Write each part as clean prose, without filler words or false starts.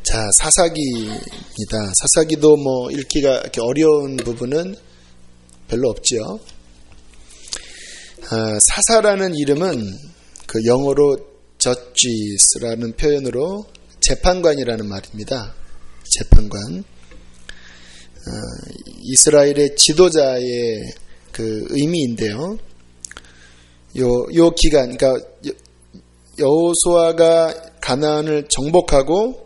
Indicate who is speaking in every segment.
Speaker 1: 자, 사사기입니다. 사사기도 뭐 읽기가 이렇게 어려운 부분은 별로 없죠. 사사라는 이름은 그 영어로 judges라는 표현으로 재판관이라는 말입니다. 재판관. 이스라엘의 지도자의 그 의미인데요. 요 기간, 그러니까 여호수아가 가나안을 정복하고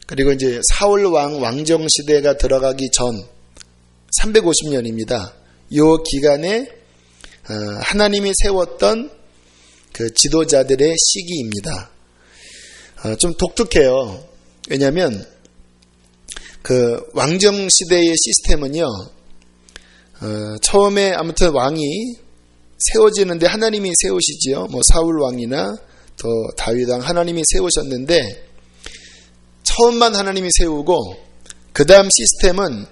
Speaker 1: 그리고 이제 사울 왕정 시대가 들어가기 전 350년입니다. 요 기간에 하나님이 세웠던 그 지도자들의 시기입니다. 좀 독특해요. 왜냐하면 그 왕정 시대의 시스템은요, 처음에 아무튼 왕이 세워지는데 하나님이 세우시지요. 뭐 사울 왕이나 또 다윗 왕 하나님이 세우셨는데 처음만 하나님이 세우고 그 다음 시스템은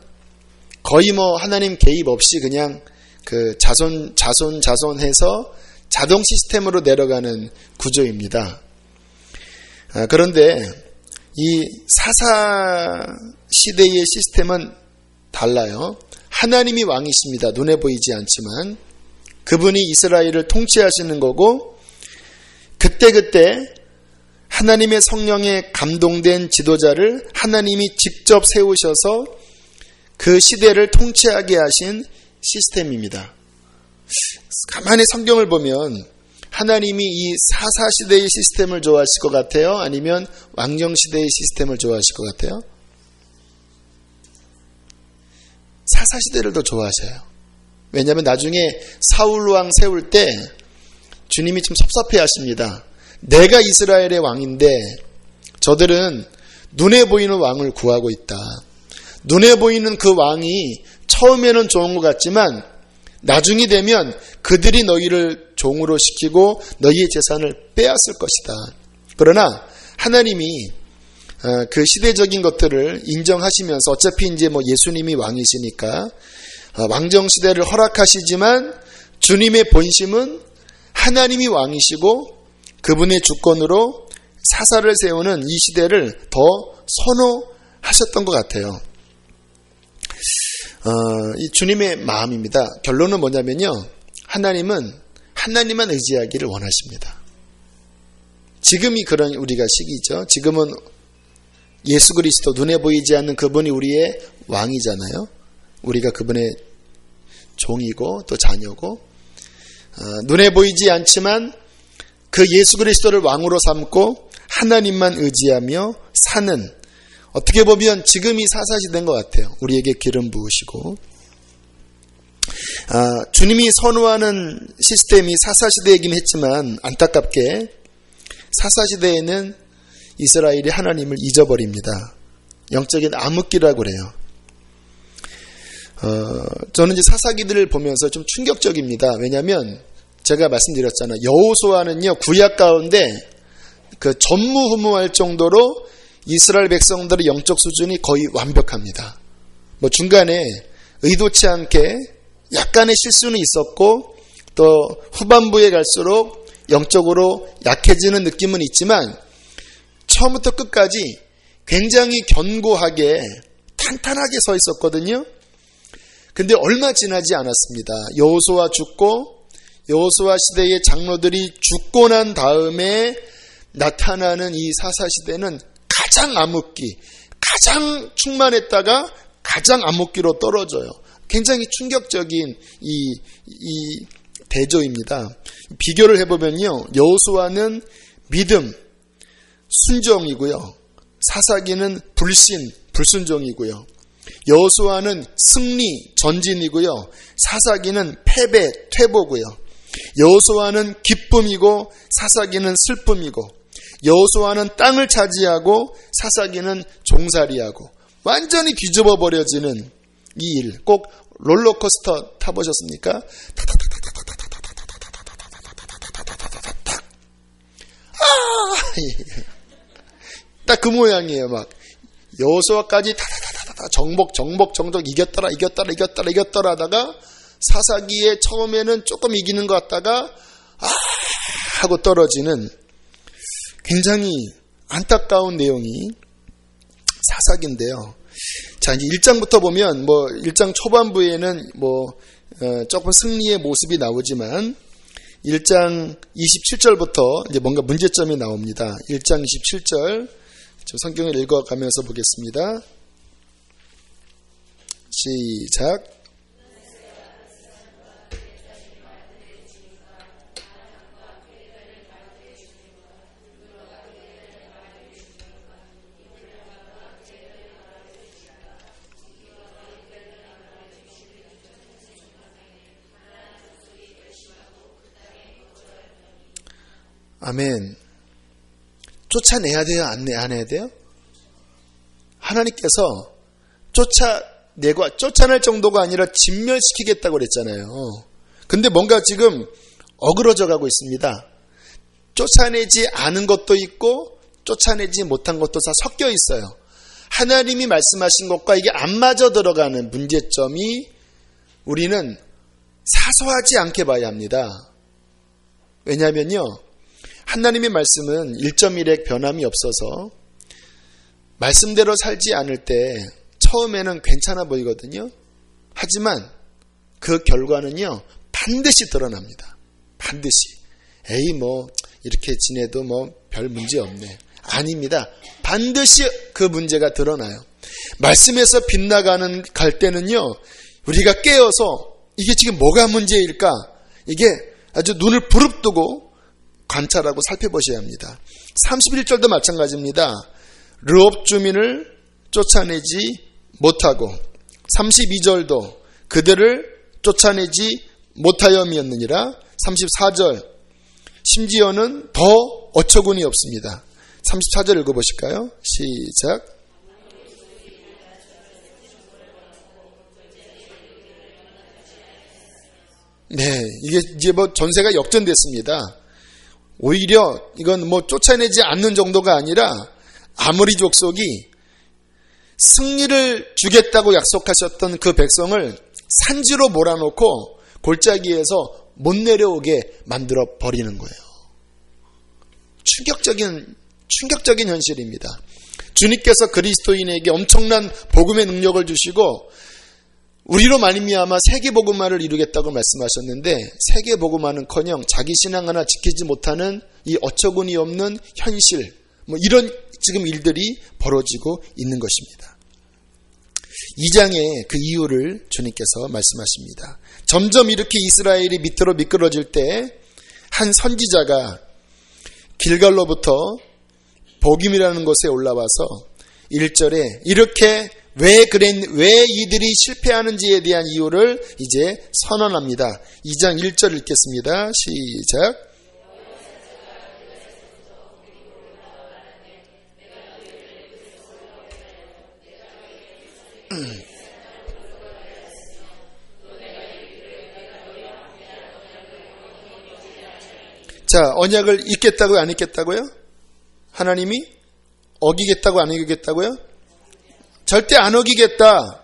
Speaker 1: 거의 뭐 하나님 개입 없이 그냥 그 자손해서 자동 시스템으로 내려가는 구조입니다. 그런데 이 사사 시대의 시스템은 달라요. 하나님이 왕이십니다. 눈에 보이지 않지만 그분이 이스라엘을 통치하시는 거고 그때그때 하나님의 성령에 감동된 지도자를 하나님이 직접 세우셔서 그 시대를 통치하게 하신 시스템입니다. 가만히 성경을 보면 하나님이 이 사사시대의 시스템을 좋아하실 것 같아요? 아니면 왕정시대의 시스템을 좋아하실 것 같아요? 사사시대를 더 좋아하셔요. 왜냐하면 나중에 사울왕 세울 때 주님이 좀 섭섭해 하십니다. 내가 이스라엘의 왕인데 저들은 눈에 보이는 왕을 구하고 있다. 눈에 보이는 그 왕이 처음에는 좋은 것 같지만 나중이 되면 그들이 너희를 종으로 시키고 너희의 재산을 빼앗을 것이다. 그러나 하나님이 그 시대적인 것들을 인정하시면서 어차피 이제 뭐 예수님이 왕이시니까 왕정 시대를 허락하시지만 주님의 본심은 하나님이 왕이시고 그분의 주권으로 사사를 세우는 이 시대를 더 선호하셨던 것 같아요. 이 주님의 마음입니다. 결론은 뭐냐면요. 하나님은 하나님만 의지하기를 원하십니다. 지금이 그런 우리가 시기죠. 지금은 예수 그리스도 눈에 보이지 않는 그분이 우리의 왕이잖아요. 우리가 그분의 종이고 또 자녀고 눈에 보이지 않지만 그 예수 그리스도를 왕으로 삼고 하나님만 의지하며 사는 어떻게 보면 지금이 사사시대인 것 같아요. 우리에게 기름 부으시고 주님이 선호하는 시스템이 사사시대이긴 했지만 안타깝게 사사시대에는 이스라엘이 하나님을 잊어버립니다. 영적인 암흑기라고 그래요. 저는 이제 사사기들을 보면서 좀 충격적입니다. 왜냐하면 제가 말씀드렸잖아요. 여호수아는요 구약 가운데 그 전무후무할 정도로 이스라엘 백성들의 영적 수준이 거의 완벽합니다. 뭐 중간에 의도치 않게 약간의 실수는 있었고 또 후반부에 갈수록 영적으로 약해지는 느낌은 있지만 처음부터 끝까지 굉장히 견고하게 탄탄하게 서 있었거든요. 근데 얼마 지나지 않았습니다. 여호수아 죽고 여호수아 시대의 장로들이 죽고 난 다음에 나타나는 이 사사시대는 가장 암흑기, 가장 충만했다가 가장 암흑기로 떨어져요. 굉장히 충격적인 이 대조입니다. 비교를 해보면요. 여호수아는 믿음, 순종이고요. 사사기는 불신, 불순종이고요. 여호수아는 승리, 전진이고요. 사사기는 패배, 퇴보고요. 여호수아는 기쁨이고 사사기는 슬픔이고 여호수아는 땅을 차지하고 사사기는 종살이하고 완전히 뒤집어 버려지는 이 일. 꼭 롤러코스터 타보셨습니까? 딱 그 모양이에요. 막 여호수아까지 정복 이겼더라 하다가 사사기에 처음에는 조금 이기는 것 같다가 하고 떨어지는 굉장히 안타까운 내용이 사사기인데요. 자, 이제 1장부터 보면 1장 초반부에는 조금 승리의 모습이 나오지만 1장 27절부터 이제 뭔가 문제점이 나옵니다. 1장 27절 성경을 읽어가면서 보겠습니다. 시작. 아멘. 쫓아내야 돼요? 안 해야 돼요? 하나님께서 쫓아낼 정도가 아니라 진멸시키겠다고 그랬잖아요. 근데 뭔가 지금 어그러져 가고 있습니다. 쫓아내지 않은 것도 있고 쫓아내지 못한 것도 다 섞여 있어요. 하나님이 말씀하신 것과 이게 안 맞아 들어가는 문제점이 우리는 사소하지 않게 봐야 합니다. 왜냐하면요, 하나님의 말씀은 1.1의 변함이 없어서 말씀대로 살지 않을 때 처음에는 괜찮아 보이거든요. 하지만 그 결과는요, 반드시 드러납니다. 반드시. 이렇게 지내도 별 문제 없네. 아닙니다. 반드시 그 문제가 드러나요. 말씀에서 빗나가는 갈 때는요, 우리가 깨어서 이게 지금 뭐가 문제일까? 이게 아주 눈을 부릅뜨고 관찰하고 살펴보셔야 합니다. 31절도 마찬가지입니다. 르홉 주민을 쫓아내지 못하고 32절도 그들을 쫓아내지 못하여미었느니라. 34절 심지어는 더 어처구니 없습니다. 34절 읽어보실까요? 시작. 네, 이게 이제 전세가 역전됐습니다. 오히려 이건 쫓아내지 않는 정도가 아니라 아모리 족속이 승리를 주겠다고 약속하셨던 그 백성을 산지로 몰아놓고 골짜기에서 못 내려오게 만들어 버리는 거예요. 충격적인 현실입니다. 주님께서 그리스도인에게 엄청난 복음의 능력을 주시고 우리로 말미암아 세계복음화를 이루겠다고 말씀하셨는데 세계복음화는커녕 자기 신앙 하나 지키지 못하는 이 어처구니 없는 현실, 이런 지금 일들이 벌어지고 있는 것입니다. 2장에 그 이유를 주님께서 말씀하십니다. 점점 이렇게 이스라엘이 밑으로 미끄러질 때 한 선지자가 길갈로부터 복임이라는 곳에 올라와서 1절에 이렇게 왜 이들이 실패하는지에 대한 이유를 이제 선언합니다. 2장 1절 읽겠습니다. 시작. 자, 언약을 잊겠다고요? 안 잊겠다고요? 하나님이 어기겠다고 안 어기겠다고요? 절대 안 어기겠다.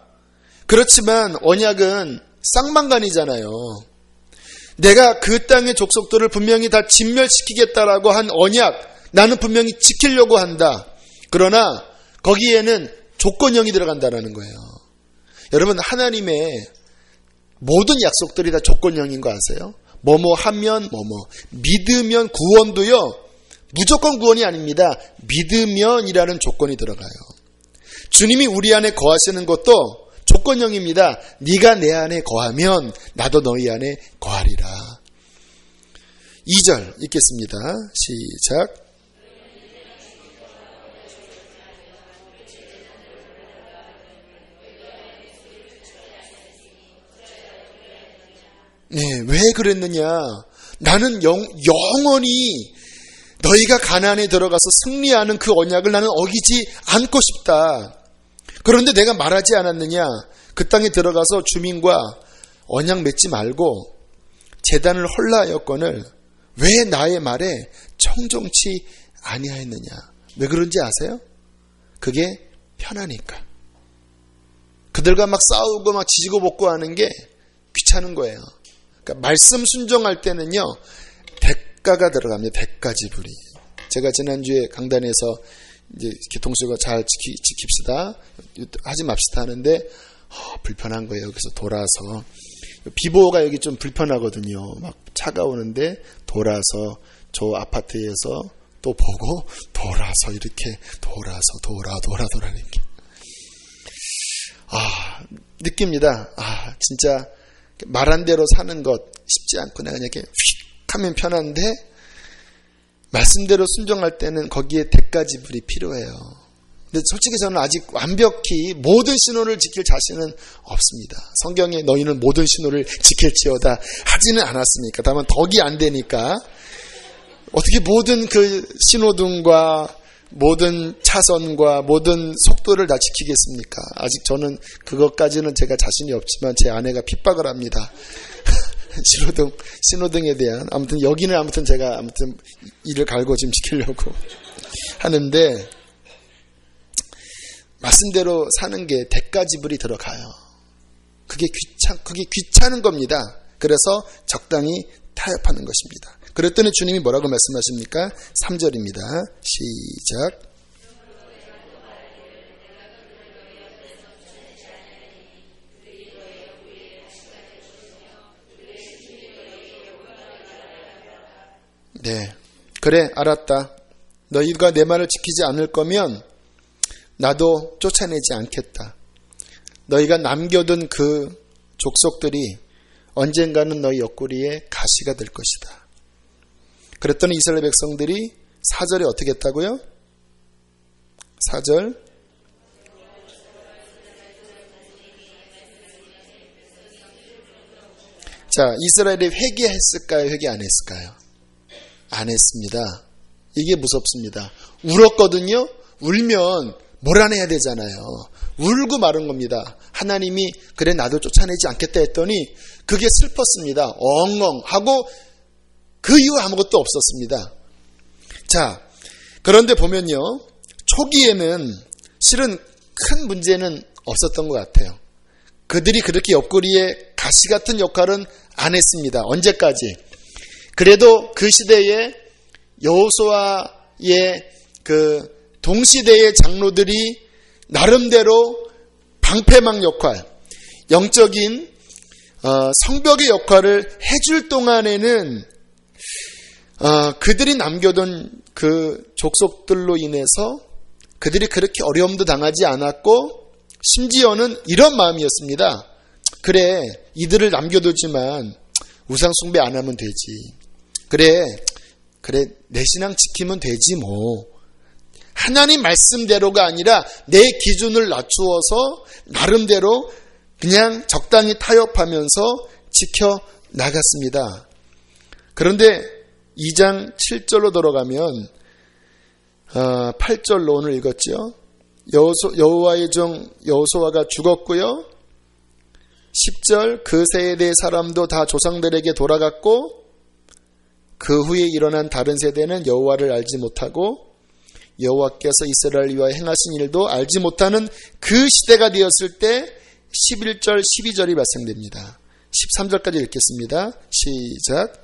Speaker 1: 그렇지만 언약은 쌍방간이잖아요. 내가 그 땅의 족속들을 분명히 다 진멸시키겠다라고 한 언약, 나는 분명히 지키려고 한다. 그러나 거기에는 조건형이 들어간다는 거예요. 여러분, 하나님의 모든 약속들이 다 조건형인 거 아세요? 뭐뭐 하면 뭐뭐. 믿으면 구원도요, 무조건 구원이 아닙니다. 믿으면이라는 조건이 들어가요. 주님이 우리 안에 거하시는 것도 조건형입니다. 네가 내 안에 거하면 나도 너희 안에 거하리라. 2절 읽겠습니다. 시작. 네, 왜 그랬느냐? 나는 영원히 너희가 가나안에 들어가서 승리하는 그 언약을 나는 어기지 않고 싶다. 그런데 내가 말하지 않았느냐? 그 땅에 들어가서 주민과 언약 맺지 말고 제단을 헐라하였거늘 왜 나의 말에 청종치 아니하였느냐? 왜 그런지 아세요? 그게 편하니까. 그들과 막 싸우고 막 지지고 볶고 하는 게 귀찮은 거예요. 그러니까 말씀 순종할 때는요, 대가가 들어갑니다. 대가 지불이. 제가 지난주에 강단에서 이제 교통수가 잘 지킵시다. 하지 맙시다 하는데, 불편한 거예요. 그래서 돌아서. 비보가 여기 좀 불편하거든요. 막 차가 오는데, 돌아서 저 아파트에서 또 보고, 돌아서 이렇게, 돌아, 이렇게. 느낍니다. 진짜, 말한 대로 사는 것 쉽지 않고, 내가 이렇게 휙 하면 편한데, 말씀대로 순종할 때는 거기에 대가 지불이 필요해요. 근데 솔직히 저는 아직 완벽히 모든 신호를 지킬 자신은 없습니다. 성경에 너희는 모든 신호를 지킬지어다 하지는 않았으니까. 다만 덕이 안 되니까 어떻게 모든 그 신호등과 모든 차선과 모든 속도를 다 지키겠습니까? 아직 저는 그것까지는 제가 자신이 없지만 제 아내가 핍박을 합니다. 신호등에 대한. 아무튼 여기는 제가 이를 갈고 지금 지키려고 하는데, 말씀대로 사는 게 대가 지불이 들어가요. 그게 귀찮은 겁니다. 그래서 적당히 타협하는 것입니다. 그랬더니 주님이 뭐라고 말씀하십니까? 3절입니다. 시작. 네, 그래, 알았다. 너희가 내 말을 지키지 않을 거면 나도 쫓아내지 않겠다. 너희가 남겨둔 그 족속들이 언젠가는 너희 옆구리에 가시가 될 것이다. 그랬더니 이스라엘 백성들이 4절에 어떻게 했다고요? 4절. 자, 이스라엘이 회개했을까요? 회개 안 했을까요? 안 했습니다. 이게 무섭습니다. 울었거든요. 울면 몰아내야 되잖아요. 울고 마른 겁니다. 하나님이 그래 나도 쫓아내지 않겠다 했더니 그게 슬펐습니다. 엉엉 하고 그 이후 아무것도 없었습니다. 자, 그런데 보면요, 초기에는 실은 큰 문제는 없었던 것 같아요. 그들이 그렇게 옆구리에 가시 같은 역할은 안 했습니다. 언제까지? 그래도 그 시대에 여호수아의 그 동시대의 장로들이 나름대로 방패막 역할, 영적인 성벽의 역할을 해줄 동안에는 그들이 남겨둔 그 족속들로 인해서 그들이 그렇게 어려움도 당하지 않았고, 심지어는 이런 마음이었습니다. 그래, 이들을 남겨두지만 우상 숭배 안 하면 되지. 그래, 내 신앙 지키면 되지 뭐. 하나님 말씀대로가 아니라 내 기준을 낮추어서 나름대로 그냥 적당히 타협하면서 지켜 나갔습니다. 그런데 2장 7절로 돌아가면 8절로 오늘 읽었죠. 여호와의 종 여호수아가 죽었고요. 10절 그 세대의 사람도 다 조상들에게 돌아갔고, 그 후에 일어난 다른 세대는 여호와를 알지 못하고 여호와께서 이스라엘을 위하여 행하신 일도 알지 못하는 그 시대가 되었을 때 11절 12절이 발생됩니다. 13절까지 읽겠습니다. 시작.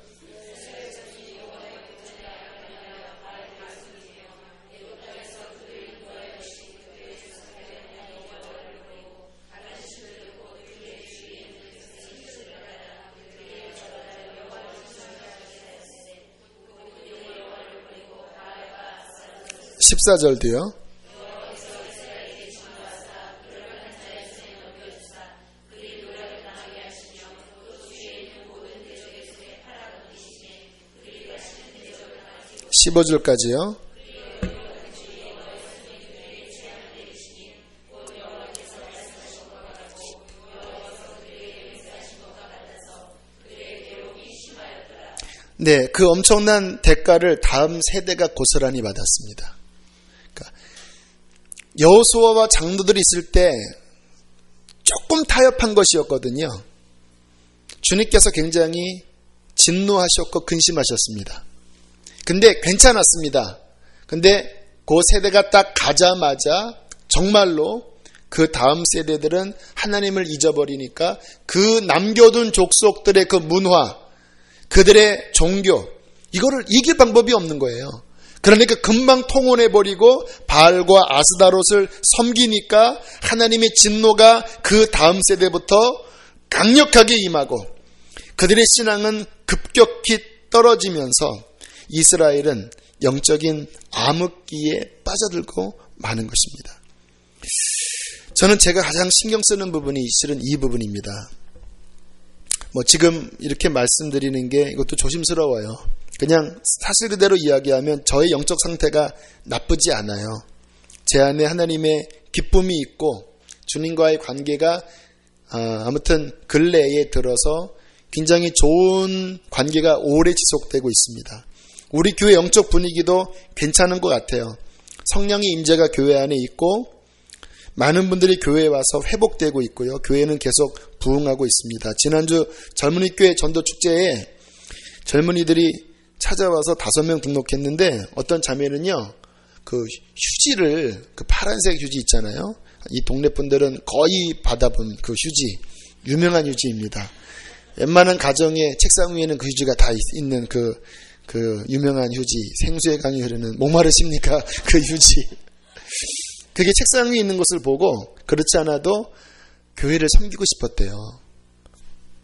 Speaker 1: 십사 절도요. 십오 절까지요. 네, 그 엄청난 대가를 다음 세대가 고스란히 받았습니다. 여호수아와 장로들이 있을 때 조금 타협한 것이었거든요. 주님께서 굉장히 진노하셨고 근심하셨습니다. 근데 괜찮았습니다. 근데 그 세대가 딱 가자마자 정말로 그 다음 세대들은 하나님을 잊어버리니까 그 남겨둔 족속들의 그 문화, 그들의 종교, 이거를 이길 방법이 없는 거예요. 그러니까 금방 통혼해버리고 바알과 아스다롯을 섬기니까 하나님의 진노가 그 다음 세대부터 강력하게 임하고 그들의 신앙은 급격히 떨어지면서 이스라엘은 영적인 암흑기에 빠져들고 마는 것입니다. 저는 제가 가장 신경 쓰는 부분이 실은 이 부분입니다. 지금 이렇게 말씀드리는 게 이것도 조심스러워요. 그냥 사실 그대로 이야기하면 저의 영적 상태가 나쁘지 않아요. 제 안에 하나님의 기쁨이 있고 주님과의 관계가 아무튼 근래에 들어서 굉장히 좋은 관계가 오래 지속되고 있습니다. 우리 교회 영적 분위기도 괜찮은 것 같아요. 성령의 임재가 교회 안에 있고 많은 분들이 교회에 와서 회복되고 있고요. 교회는 계속 부흥하고 있습니다. 지난주 젊은이 교회 전도 축제에 젊은이들이 찾아와서 5명 등록했는데 어떤 자매는요, 그 휴지를, 그 파란색 휴지 있잖아요. 이 동네 분들은 거의 받아본 그 휴지, 유명한 휴지입니다. 웬만한 가정의 책상 위에는 그 휴지가 다 있는 그 유명한 휴지, 생수의 강이 흐르는 목마르십니까? 그 휴지. 그게 책상 위에 있는 것을 보고 그렇지 않아도 교회를 섬기고 싶었대요.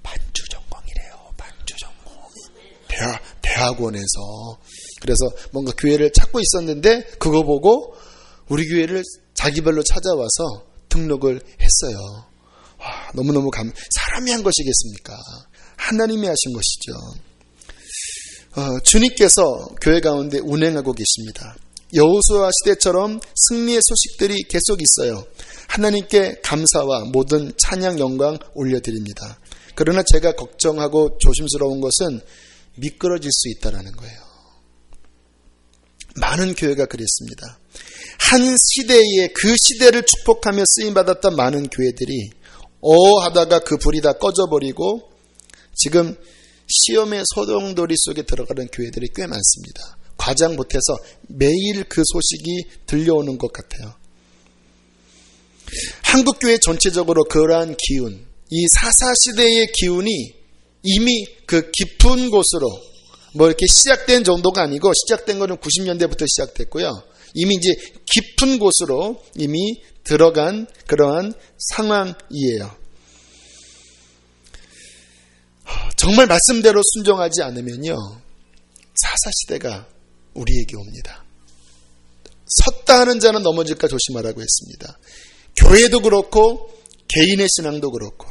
Speaker 1: 반주전공이래요. 반주전공. 대학원에서. 그래서 뭔가 교회를 찾고 있었는데 그거 보고 우리 교회를 자기별로 찾아와서 등록을 했어요. 와, 너무너무 사람이 한 것이겠습니까? 하나님이 하신 것이죠. 주님께서 교회 가운데 운행하고 계십니다. 여호수아 시대처럼 승리의 소식들이 계속 있어요. 하나님께 감사와 모든 찬양 영광 올려드립니다. 그러나 제가 걱정하고 조심스러운 것은 미끄러질 수 있다는 거예요. 많은 교회가 그랬습니다. 한 시대에 그 시대를 축복하며 쓰임받았던 많은 교회들이 하다가 그 불이 다 꺼져버리고 지금 시험의 소용돌이 속에 들어가는 교회들이 꽤 많습니다. 과장 못해서 매일 그 소식이 들려오는 것 같아요. 한국교회 전체적으로 그러한 기운, 이 사사시대의 기운이 이미 그 깊은 곳으로 이렇게 시작된 정도가 아니고 시작된 거는 90년대부터 시작됐고요. 이미 이제 깊은 곳으로 이미 들어간 그러한 상황이에요. 정말 말씀대로 순종하지 않으면요, 사사시대가 우리에게 옵니다. 섰다 하는 자는 넘어질까 조심하라고 했습니다. 교회도 그렇고 개인의 신앙도 그렇고.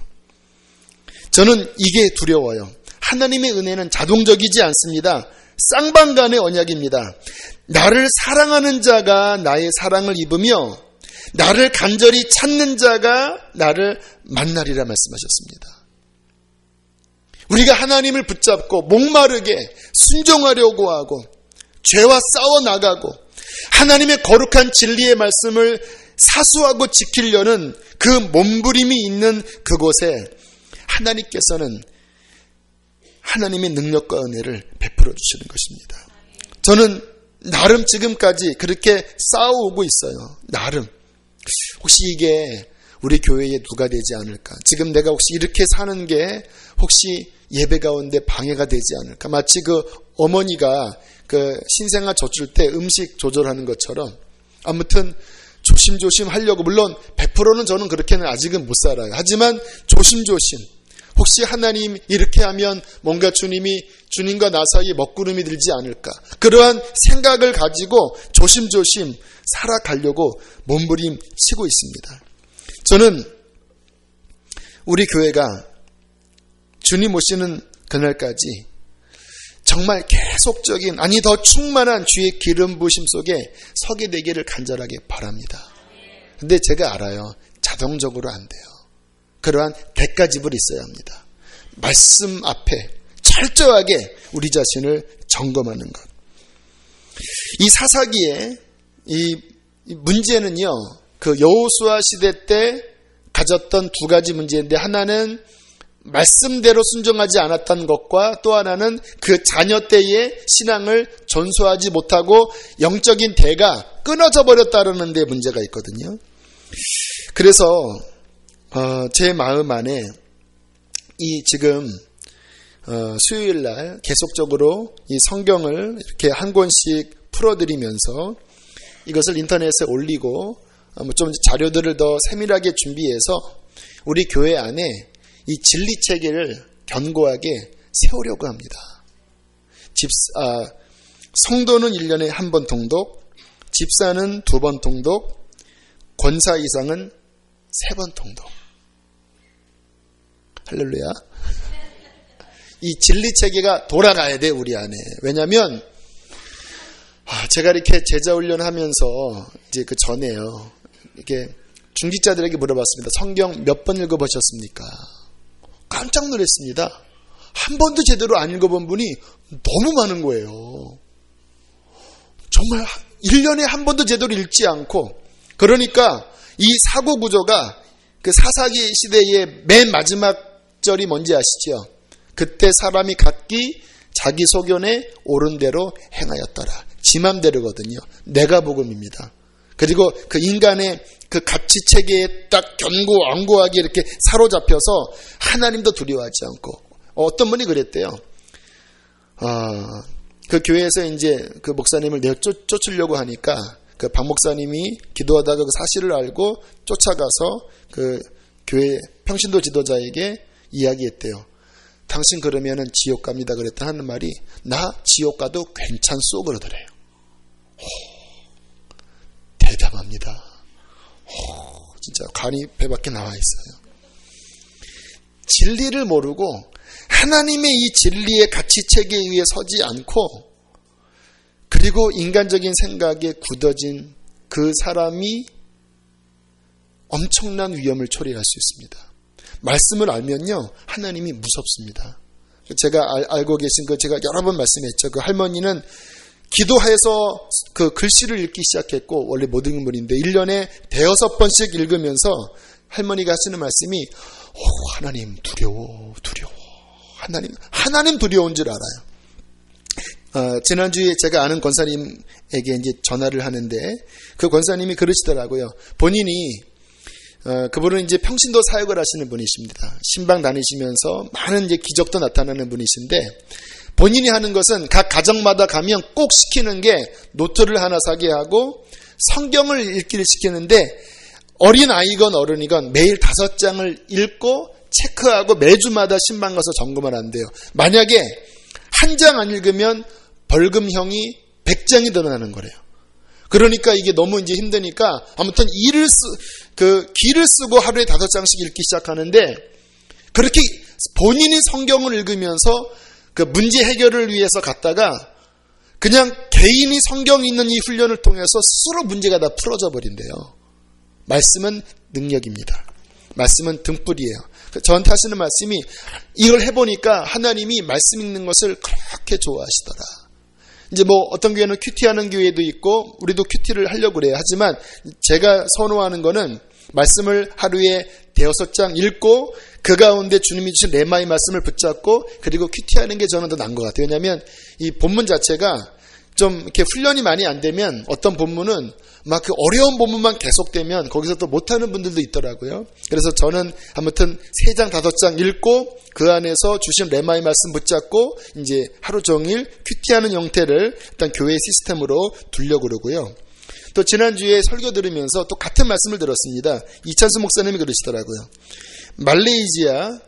Speaker 1: 저는 이게 두려워요. 하나님의 은혜는 자동적이지 않습니다. 쌍방간의 언약입니다. 나를 사랑하는 자가 나의 사랑을 입으며 나를 간절히 찾는 자가 나를 만나리라 말씀하셨습니다. 우리가 하나님을 붙잡고 목마르게 순종하려고 하고 죄와 싸워나가고 하나님의 거룩한 진리의 말씀을 사수하고 지키려는 그 몸부림이 있는 그곳에 하나님께서는 하나님의 능력과 은혜를 베풀어 주시는 것입니다. 저는 나름 지금까지 그렇게 싸워오고 있어요. 나름. 혹시 이게 우리 교회에 누가 되지 않을까? 지금 내가 혹시 이렇게 사는 게 혹시 예배 가운데 방해가 되지 않을까? 마치 그 어머니가 그 신생아 젖줄 때 음식 조절하는 것처럼 아무튼 조심조심 하려고, 물론 100%는 저는 그렇게는 아직은 못 살아요. 하지만 조심조심, 혹시 하나님 이렇게 하면 뭔가 주님과 나 사이에 먹구름이 들지 않을까, 그러한 생각을 가지고 조심조심 살아가려고 몸부림 치고 있습니다. 저는 우리 교회가 주님 오시는 그날까지 정말 계속적인, 아니 더 충만한 주의 기름 부으심 속에 서게 되기를 간절하게 바랍니다. 근데 제가 알아요. 자동적으로 안 돼요. 그러한 대가집을 있어야 합니다. 말씀 앞에 철저하게 우리 자신을 점검하는 것. 이 사사기에 이 문제는요, 그 여호수아 시대 때 가졌던 두 가지 문제인데, 하나는 말씀대로 순종하지 않았던 것과 또 하나는 그 자녀 때의 신앙을 전수하지 못하고 영적인 대가 끊어져 버렸다는 데 문제가 있거든요. 그래서 제 마음 안에 이 지금 수요일 날 계속적으로 이 성경을 이렇게 한 권씩 풀어드리면서 이것을 인터넷에 올리고 좀 자료들을 더 세밀하게 준비해서 우리 교회 안에 이 진리 체계를 견고하게 세우려고 합니다. 성도는 1년에 한 번 통독, 집사는 2번 통독, 권사 이상은 3번 통독. 할렐루야. 이 진리 체계가 돌아가야 돼, 우리 안에. 왜냐면 제가 이렇게 제자 훈련하면서 이제 그 전에요. 이렇게 중직자들에게 물어봤습니다. 성경 몇 번 읽어보셨습니까? 깜짝 놀랐습니다. 한 번도 제대로 안 읽어본 분이 너무 많은 거예요. 정말 1년에 한 번도 제대로 읽지 않고, 그러니까 이 사고 구조가 그 사사기 시대의 맨 마지막 절이 뭔지 아시죠? 그때 사람이 각기 자기 소견에 옳은 대로 행하였더라. 지 맘대로거든요. 내가 복음입니다. 그리고 그 인간의 그 가치 체계에 딱 견고하게 이렇게 사로잡혀서 하나님도 두려워하지 않고, 어떤 분이 그랬대요. 그 교회에서 이제 그 목사님을 쫓으려고 하니까 그 박 목사님이 기도하다가 그 사실을 알고 쫓아가서 그 교회 평신도 지도자에게 이야기했대요. 당신 그러면은 지옥 갑니다 그랬다 하는 말이, 나 지옥 가도 괜찮소 그러더래요. 대담합니다. 진짜 간이 배 밖에 나와 있어요. 진리를 모르고 하나님의 이 진리의 가치체계에 의해 서지 않고, 그리고 인간적인 생각에 굳어진 그 사람이 엄청난 위험을 초래할 수 있습니다. 말씀을 알면요, 하나님이 무섭습니다. 제가 알고 계신 거 제가 여러 번 말씀했죠. 그 할머니는 기도해서 그 글씨를 읽기 시작했고, 원래 못 읽는 분인데 1년에 5번씩 읽으면서 할머니가 하시는 말씀이, 하나님 두려워. 하나님 두려운 줄 알아요. 지난주에 제가 아는 권사님에게 이제 전화를 하는데, 그 권사님이 그러시더라고요. 본인이 그분은 이제 평신도 사역을 하시는 분이십니다. 신방 다니시면서 많은 이제 기적도 나타나는 분이신데, 본인이 하는 것은 각 가정마다 가면 꼭 시키는 게 노트를 하나 사게 하고 성경을 읽기를 시키는데, 어린 아이건 어른이건 매일 5장을 읽고 체크하고 매주마다 신방 가서 점검을 한대요. 만약에 한 장 안 읽으면 벌금형이 100장이 늘어나는 거래요. 그러니까 이게 너무 이제 힘드니까 아무튼 기를 쓰고 하루에 5장씩 읽기 시작하는데, 그렇게 본인이 성경을 읽으면서 그 문제 해결을 위해서 갔다가 그냥 개인이 성경 읽는 이 훈련을 통해서 스스로 문제가 다 풀어져 버린대요. 말씀은 능력입니다. 말씀은 등불이에요. 저한테 하시는 말씀이, 이걸 해보니까 하나님이 말씀 읽는 것을 그렇게 좋아하시더라. 이제 뭐 어떤 교회는 큐티하는 교회도 있고 우리도 큐티를 하려고 그래요. 하지만 제가 선호하는 거는 말씀을 하루에 5장 읽고 그 가운데 주님이 주신 레마의 말씀을 붙잡고, 그리고 큐티하는 게 저는 더 나은 것 같아요. 왜냐하면 이 본문 자체가 좀 이렇게 훈련이 많이 안 되면, 어떤 본문은 막 그 어려운 본문만 계속되면 거기서 또 못하는 분들도 있더라고요. 그래서 저는 아무튼 3장 5장 읽고 그 안에서 주신 레마의 말씀 붙잡고 이제 하루 종일 큐티하는 형태를 일단 교회 시스템으로 두려고 그러고요. 또 지난주에 설교 들으면서 또 같은 말씀을 들었습니다. 이찬수 목사님이 그러시더라고요. 말레이시아,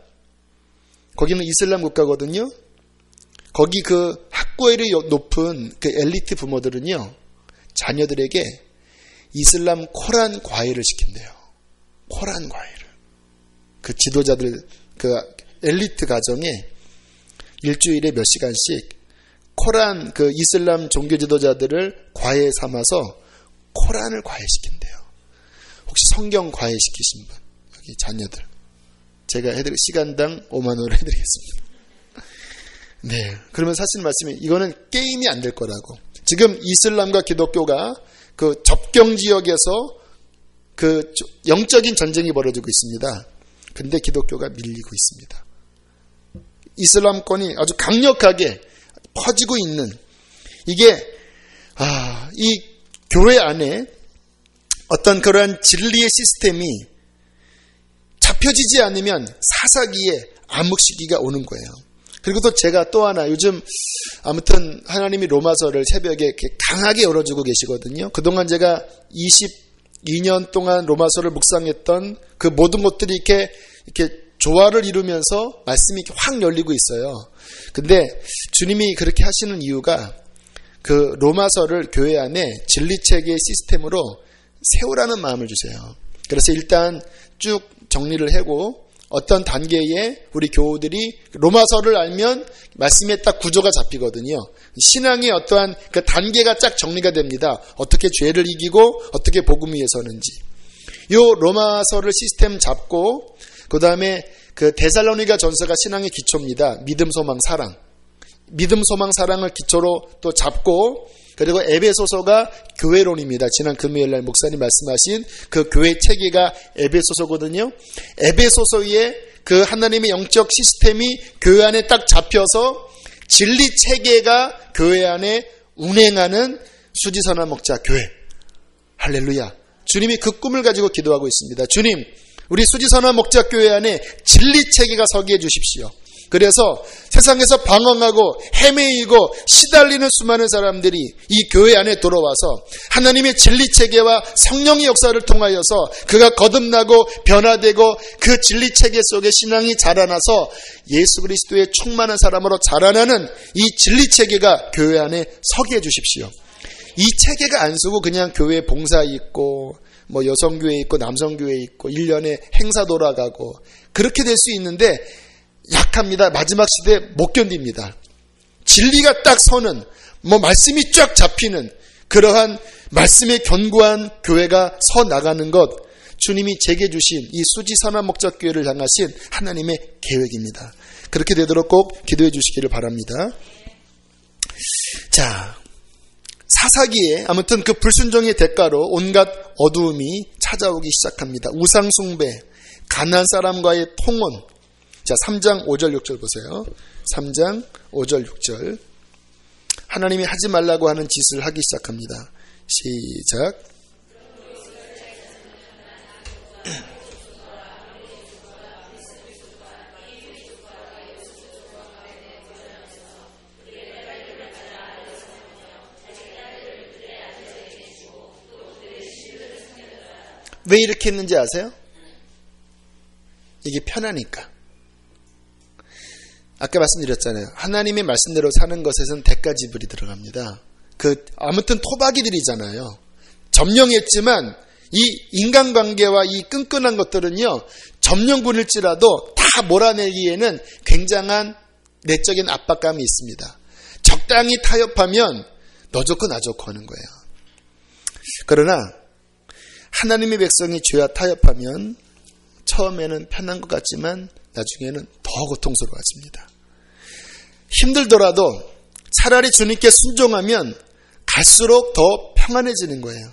Speaker 1: 거기는 이슬람 국가거든요. 거기 그 학구열이 높은 그 엘리트 부모들은요, 자녀들에게 이슬람 코란 과외를 시킨대요. 코란 과외를. 그 지도자들, 그 엘리트 가정에 일주일에 몇 시간씩 코란, 그 이슬람 종교 지도자들을 과외 삼아서 코란을 과외시킨대요. 혹시 성경 과외시키신 분, 여기 자녀들, 제가 시간당 5만 원을 해드리겠습니다. 네, 그러면 사실 말씀이, 이거는 게임이 안 될 거라고. 지금 이슬람과 기독교가 그 접경 지역에서 그 영적인 전쟁이 벌어지고 있습니다. 근데 기독교가 밀리고 있습니다. 이슬람권이 아주 강력하게 퍼지고 있는, 이게 이 교회 안에 어떤 그러한 진리의 시스템이 잡혀지지 않으면 사사기에 암흑 시기가 오는 거예요. 그리고 또 제가 또 하나 요즘 아무튼 하나님이 로마서를 새벽에 이렇게 강하게 열어주고 계시거든요. 그동안 제가 22년 동안 로마서를 묵상했던 그 모든 것들이 이렇게 조화를 이루면서 말씀이 확 열리고 있어요. 근데 주님이 그렇게 하시는 이유가 그 로마서를 교회 안에 진리체계의 시스템으로 세우라는 마음을 주세요. 그래서 일단 쭉 정리를 하고 어떤 단계에 우리 교우들이 로마서를 알면 말씀에 딱 구조가 잡히거든요. 신앙의 어떠한 그 단계가 쫙 정리가 됩니다. 어떻게 죄를 이기고 어떻게 복음 위에 서는지. 요 로마서를 시스템 잡고 그 다음에 그 데살로니가 전서가 신앙의 기초입니다. 믿음, 소망, 사랑. 믿음, 소망, 사랑을 기초로 또 잡고 그리고 에베소서가 교회론입니다. 지난 금요일날 목사님 말씀하신 그 교회 체계가 에베소서거든요. 에베소서의 그 하나님의 영적 시스템이 교회 안에 딱 잡혀서 진리 체계가 교회 안에 운행하는 수지선한 목자 교회. 할렐루야. 주님이 그 꿈을 가지고 기도하고 있습니다. 주님, 우리 수지선한 목자 교회 안에 진리 체계가 서게 해 주십시오. 그래서 세상에서 방황하고 헤매이고 시달리는 수많은 사람들이 이 교회 안에 들어와서 하나님의 진리체계와 성령의 역사를 통하여서 그가 거듭나고 변화되고 그 진리체계 속에 신앙이 자라나서 예수 그리스도의 충만한 사람으로 자라나는 이 진리체계가 교회 안에 서게 해주십시오. 이 체계가 안 서고 그냥 교회 봉사 있고 뭐 여성교회 있고 남성교회 있고 1년에 행사 돌아가고 그렇게 될 수 있는데 약합니다. 마지막 시대에 못 견딥니다. 진리가 딱 서는 뭐 말씀이 쫙 잡히는 그러한 말씀의 견고한 교회가 서 나가는 것 주님이 제게 주신 이 수지선한 목자교회를 향하신 하나님의 계획입니다. 그렇게 되도록 꼭 기도해 주시기를 바랍니다. 자, 사사기에 아무튼 그 불순종의 대가로 온갖 어두움이 찾아오기 시작합니다. 우상숭배, 가난한 사람과의 통혼. 자, 3장 5절 6절 보세요. 3장 5절 6절. 하나님이 하지 말라고 하는 짓을 하기 시작합니다. 시작. 왜 이렇게 했는지 아세요? 이게 편하니까. 아까 말씀드렸잖아요. 하나님의 말씀대로 사는 것에선 대가 지불이 들어갑니다. 아무튼 토박이들이잖아요. 점령했지만 이 인간관계와 이 끈끈한 것들은요, 점령군일지라도 다 몰아내기에는 굉장한 내적인 압박감이 있습니다. 적당히 타협하면 너 좋고 나 좋고 하는 거예요. 그러나 하나님의 백성이 죄와 타협하면 처음에는 편한 것 같지만 나중에는 더 고통스러워집니다. 힘들더라도 차라리 주님께 순종하면 갈수록 더 평안해지는 거예요.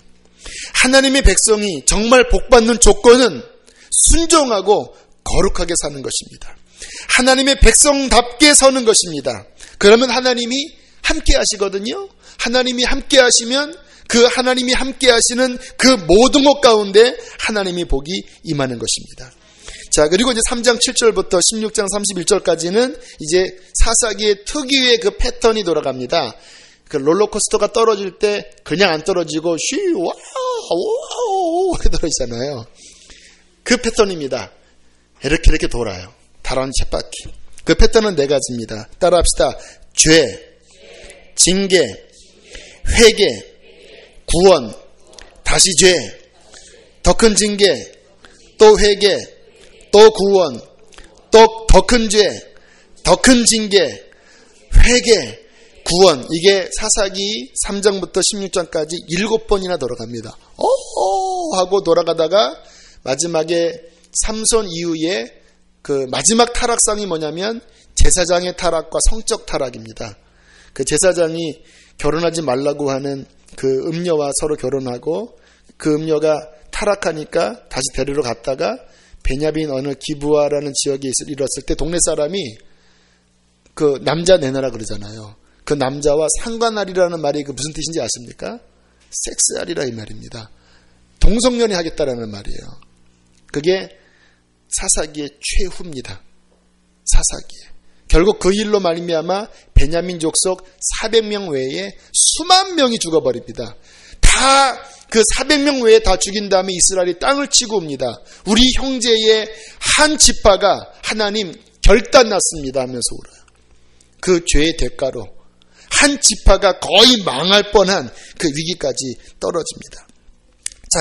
Speaker 1: 하나님의 백성이 정말 복받는 조건은 순종하고 거룩하게 사는 것입니다. 하나님의 백성답게 서는 것입니다. 그러면 하나님이 함께 하시거든요. 하나님이 함께 하시면 그 하나님이 함께 하시는 그 모든 것 가운데 하나님의 복이 임하는 것입니다. 자, 그리고 이제 3장 7절부터 16장 31절까지는 이제 사사기의 특유의 그 패턴이 돌아갑니다. 그 롤러코스터가 떨어질 때 그냥 안 떨어지고 쉬 와우 이렇게 떨어지잖아요. 그 패턴입니다. 이렇게 돌아요. 다른 쳇바퀴. 그 패턴은 네 가지입니다. 따라합시다. 죄, 징계, 회개, 구원, 다시 죄, 더 큰 징계, 또 회개, 또 구원, 또 더 큰 죄, 더 큰 징계, 회개, 구원. 이게 사사기 3장부터 16장까지 7번이나 돌아갑니다. 하고 돌아가다가 마지막에 삼손 이후에 그 마지막 타락상이 뭐냐면 제사장의 타락과 성적 타락입니다. 그 제사장이 결혼하지 말라고 하는 그 음녀와 서로 결혼하고 그 음녀가 타락하니까 다시 데리러 갔다가 베냐민 어느 기브아라는 지역에 이뤘을 때 동네 사람이 그 남자 내놔라 그러잖아요. 그 남자와 상관하리라는 말이 그 무슨 뜻인지 아십니까? 섹스하리라 이 말입니다. 동성연애 하겠다라는 말이에요. 그게 사사기의 최후입니다. 사사기에. 결국 그 일로 말미암아 베냐민 족속 400명 외에 수만 명이 죽어버립니다. 다 그 400명 외에 다 죽인 다음에 이스라엘이 땅을 치고 옵니다. 우리 형제의 한 지파가 하나님 결단났습니다 하면서 울어요. 그 죄의 대가로 한 지파가 거의 망할 뻔한 그 위기까지 떨어집니다. 자,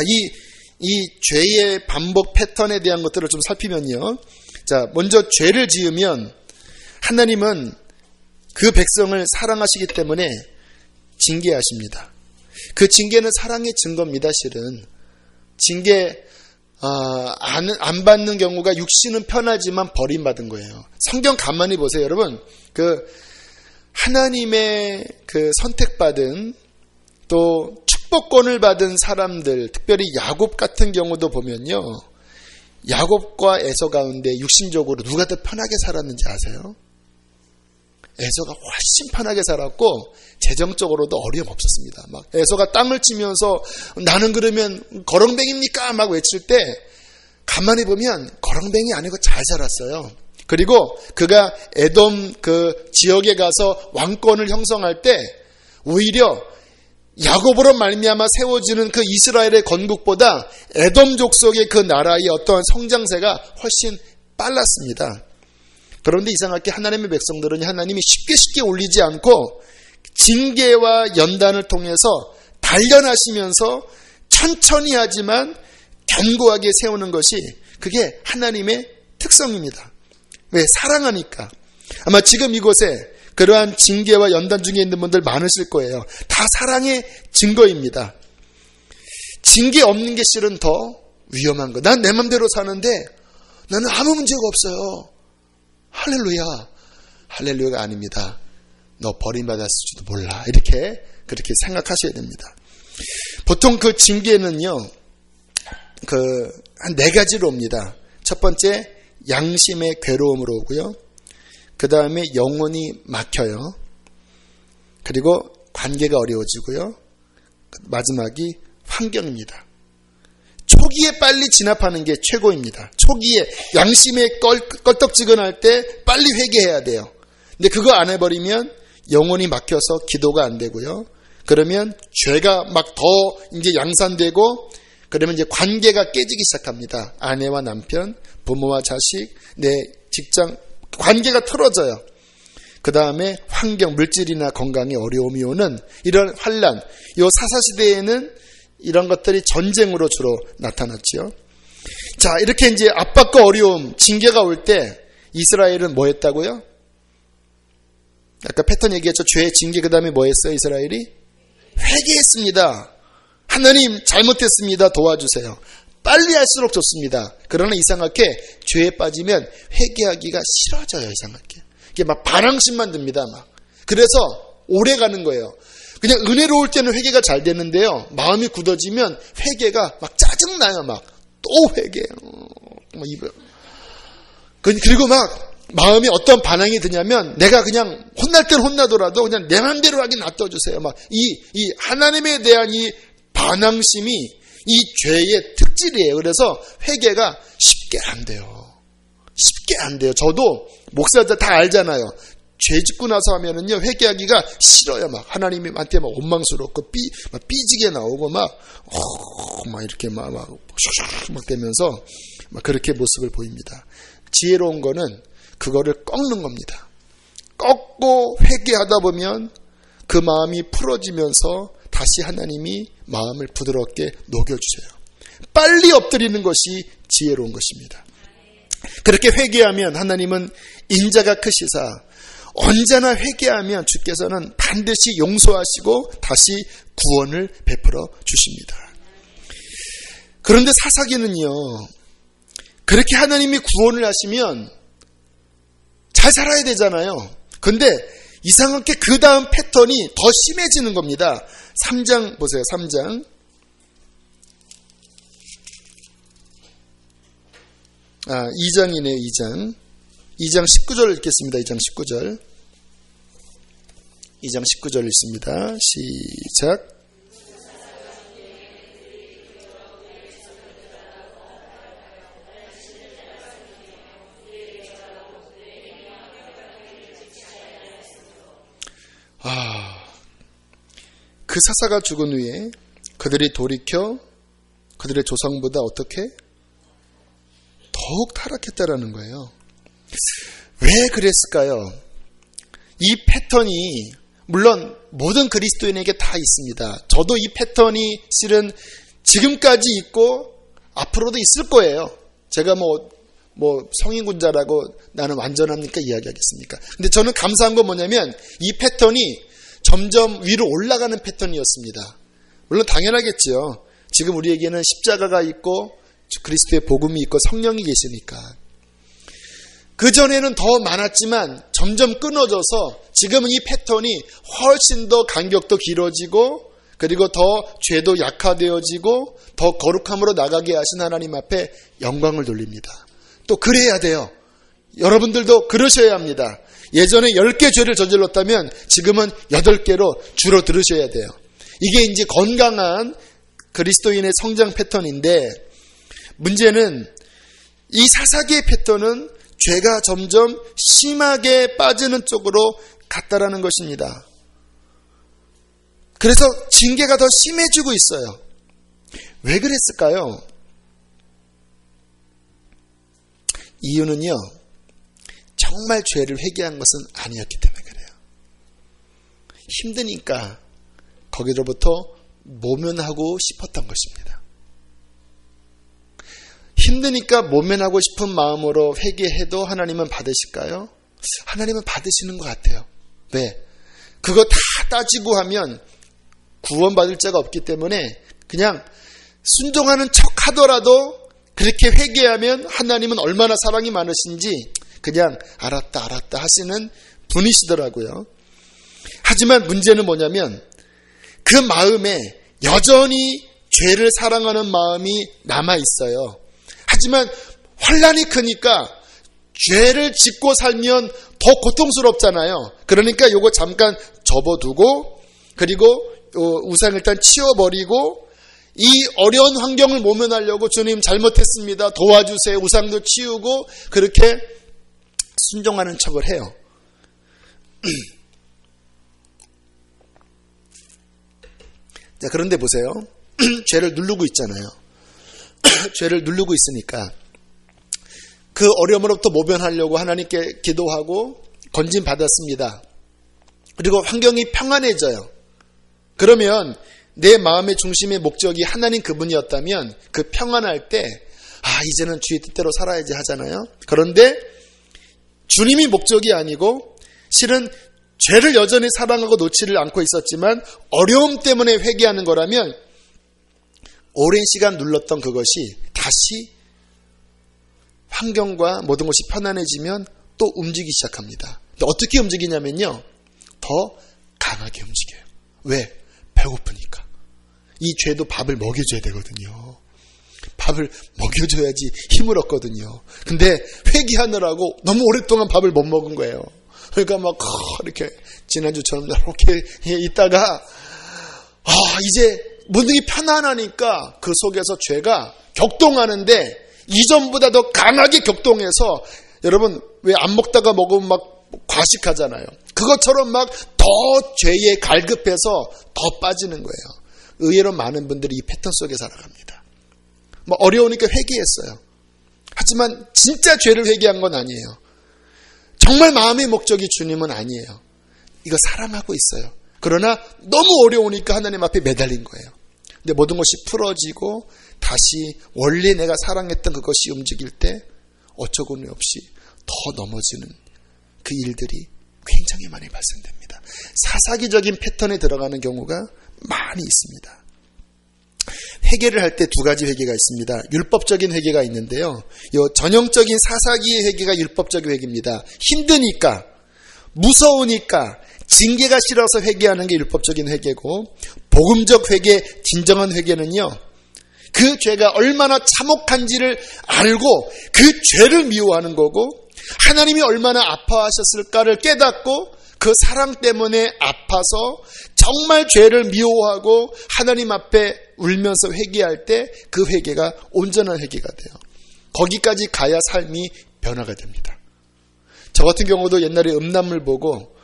Speaker 1: 이 죄의 반복 패턴에 대한 것들을 좀 살피면요. 자, 먼저 죄를 지으면 하나님은 그 백성을 사랑하시기 때문에 징계하십니다. 그 징계는 사랑의 증거입니다, 실은. 징계, 안 받는 경우가 육신은 편하지만 버림받은 거예요. 성경 가만히 보세요, 여러분. 하나님의 선택받은 또 축복권을 받은 사람들, 특별히 야곱 같은 경우도 보면요. 야곱과 에서 가운데 육신적으로 누가 더 편하게 살았는지 아세요? 에서가 훨씬 편하게 살았고 재정적으로도 어려움 없었습니다. 막 에서가 땅을 치면서 나는 그러면 거렁뱅입니까? 막 외칠 때 가만히 보면 거렁뱅이 아니고 잘 살았어요. 그리고 그가 에돔 그 지역에 가서 왕권을 형성할 때 오히려 야곱으로 말미암아 세워지는 그 이스라엘의 건국보다 에돔 족속의 그 나라의 어떠한 성장세가 훨씬 빨랐습니다. 그런데 이상하게 하나님의 백성들은 하나님이 쉽게 올리지 않고 징계와 연단을 통해서 단련하시면서 천천히 하지만 견고하게 세우는 것이 그게 하나님의 특성입니다. 왜? 사랑하니까. 아마 지금 이곳에 그러한 징계와 연단 중에 있는 분들 많으실 거예요. 다 사랑의 증거입니다. 징계 없는 게 실은 더 위험한 거. 난 내 맘대로 사는데 나는 아무 문제가 없어요. 할렐루야. 할렐루야가 아닙니다. 너 버림받았을지도 몰라. 그렇게 생각하셔야 됩니다. 보통 그 징계는요, 한 4가지로 옵니다. 첫 번째, 양심의 괴로움으로 오고요. 그 다음에 영혼이 막혀요. 그리고 관계가 어려워지고요. 마지막이 환경입니다. 초기에 빨리 진압하는 게 최고입니다. 초기에 양심에 껄떡지근할 때 빨리 회개해야 돼요. 근데 그거 안 해버리면 영혼이 막혀서 기도가 안 되고요. 그러면 죄가 막 더 이제 양산되고 그러면 이제 관계가 깨지기 시작합니다. 아내와 남편, 부모와 자식, 내 직장 관계가 틀어져요. 그 다음에 환경, 물질이나 건강에 어려움이 오는 이런 환란. 이 사사시대에는 이런 것들이 전쟁으로 주로 나타났죠. 자, 이렇게 이제 압박과 어려움, 징계가 올 때 이스라엘은 뭐 했다고요? 아까 패턴 얘기했죠. 죄, 징계, 그 다음에 뭐 했어요? 이스라엘이? 회개했습니다. 하나님 잘못했습니다. 도와주세요. 빨리 할수록 좋습니다. 그러나 이상하게 죄에 빠지면 회개하기가 싫어져요. 이상하게. 이게 막 반항심만 듭니다. 막. 그래서 오래 가는 거예요. 그냥 은혜로울 때는 회개가 잘 되는데요. 마음이 굳어지면 회개가 막 짜증나요. 막 또 회개. 그리고 막 마음이 어떤 반항이 드냐면 내가 그냥 혼날 땐 혼나더라도 그냥 내 맘대로 하긴 놔둬주세요. 막 이 하나님에 대한 이 반항심이 이 죄의 특질이에요. 그래서 회개가 쉽게 안 돼요. 쉽게 안 돼요. 저도 목사들 다 알잖아요. 죄 짓고 나서 하면은요, 회개하기가 싫어요. 막 하나님한테 막 원망스럽고 삐지게 나오고 막 이렇게 막 되면서 막 그렇게 모습을 보입니다. 지혜로운 거는 그거를 꺾는 겁니다. 꺾고 회개하다 보면 그 마음이 풀어지면서 다시 하나님이 마음을 부드럽게 녹여주세요. 빨리 엎드리는 것이 지혜로운 것입니다. 그렇게 회개하면 하나님은 인자가 크시사 언제나 회개하면 주께서는 반드시 용서하시고 다시 구원을 베풀어 주십니다. 그런데 사사기는요, 그렇게 하나님이 구원을 하시면 잘 살아야 되잖아요. 근데 이상하게 그 다음 패턴이 더 심해지는 겁니다. 3장 보세요. 3장. 2장이네요. 2장. 2장 19절 읽겠습니다. 2장 19절. 2장 19절 읽습니다. 시작. 그 사사가 죽은 후에 그들이 돌이켜 그들의 조상보다 어떻게? 더욱 타락했다라는 거예요. 왜 그랬을까요? 이 패턴이 물론 모든 그리스도인에게 다 있습니다. 저도 이 패턴이 실은 지금까지 있고 앞으로도 있을 거예요. 제가 뭐 성인군자라고 나는 완전합니까? 이야기하겠습니까? 근데 저는 감사한 건 뭐냐면 이 패턴이 점점 위로 올라가는 패턴이었습니다. 물론 당연하겠죠. 지금 우리에게는 십자가가 있고 그리스도의 복음이 있고 성령이 계시니까. 그전에는 더 많았지만 점점 끊어져서 지금은 이 패턴이 훨씬 더 간격도 길어지고 그리고 더 죄도 약화되어지고 더 거룩함으로 나가게 하신 하나님 앞에 영광을 돌립니다. 또 그래야 돼요. 여러분들도 그러셔야 합니다. 예전에 10개 죄를 저질렀다면 지금은 8개로 줄어들으셔야 돼요. 이게 이제 건강한 그리스도인의 성장 패턴인데 문제는 이 사사기의 패턴은 죄가 점점 심하게 빠지는 쪽으로 갔다라는 것입니다. 그래서 징계가 더 심해지고 있어요. 왜 그랬을까요? 이유는요, 정말 죄를 회개한 것은 아니었기 때문에 그래요. 힘드니까 거기로부터 모면하고 싶었던 것입니다. 힘드니까 모면하고 싶은 마음으로 회개해도 하나님은 받으실까요? 하나님은 받으시는 것 같아요. 왜? 그거 다 따지고 하면 구원받을 자가 없기 때문에 그냥 순종하는 척 하더라도 그렇게 회개하면 하나님은 얼마나 사랑이 많으신지 그냥 알았다 하시는 분이시더라고요. 하지만 문제는 뭐냐면 그 마음에 여전히 죄를 사랑하는 마음이 남아있어요. 하지만 환난이 크니까 죄를 짓고 살면 더 고통스럽잖아요. 그러니까 요거 잠깐 접어두고 그리고 우상 일단 치워버리고 이 어려운 환경을 모면하려고 주님 잘못했습니다. 도와주세요. 우상도 치우고 그렇게 순종하는 척을 해요. 자, 그런데 보세요. 죄를 누르고 있잖아요. 죄를 누르고 있으니까 그 어려움으로부터 모면하려고 하나님께 기도하고 건진 받았습니다. 그리고 환경이 평안해져요. 그러면 내 마음의 중심의 목적이 하나님 그분이었다면 그 평안할 때 이제는 주의 뜻대로 살아야지 하잖아요. 그런데 주님이 목적이 아니고 실은 죄를 여전히 사랑하고 놓지를 않고 있었지만 어려움 때문에 회개하는 거라면 오랜 시간 눌렀던 그것이 다시 환경과 모든 것이 편안해지면 또 움직이기 시작합니다. 근데 어떻게 움직이냐면요. 더 강하게 움직여요. 왜? 배고프니까. 이 죄도 밥을 먹여줘야 되거든요. 밥을 먹여줘야지 힘을 얻거든요. 근데 회개하느라고 너무 오랫동안 밥을 못 먹은 거예요. 그러니까 막 이렇게 지난주처럼 이렇게 있다가 이제 모든 게 편안하니까 그 속에서 죄가 격동하는데 이전보다 더 강하게 격동해서 여러분 왜 안 먹다가 먹으면 막 과식하잖아요. 그것처럼 막 더 죄에 갈급해서 더 빠지는 거예요. 의외로 많은 분들이 이 패턴 속에 살아갑니다. 뭐 어려우니까 회개했어요. 하지만 진짜 죄를 회개한 건 아니에요. 정말 마음의 목적이 주님은 아니에요. 이거 사랑하고 있어요. 그러나 너무 어려우니까 하나님 앞에 매달린 거예요. 근데 모든 것이 풀어지고 다시 원래 내가 사랑했던 그것이 움직일 때 어처구니 없이 더 넘어지는 그 일들이 굉장히 많이 발생됩니다. 사사기적인 패턴에 들어가는 경우가 많이 있습니다. 회개를 할 때 두 가지 회개가 있습니다. 율법적인 회개가 있는데요. 이 전형적인 사사기의 회개가 율법적인 회개입니다. 힘드니까, 무서우니까, 징계가 싫어서 회개하는 게 율법적인 회개고, 복음적 회개, 진정한 회개는요. 그 죄가 얼마나 참혹한지를 알고 그 죄를 미워하는 거고 하나님이 얼마나 아파하셨을까를 깨닫고 그 사랑 때문에 아파서 정말 죄를 미워하고 하나님 앞에 울면서 회개할 때 그 회개가 온전한 회개가 돼요. 거기까지 가야 삶이 변화가 됩니다. 저 같은 경우도 옛날에 음란물 보고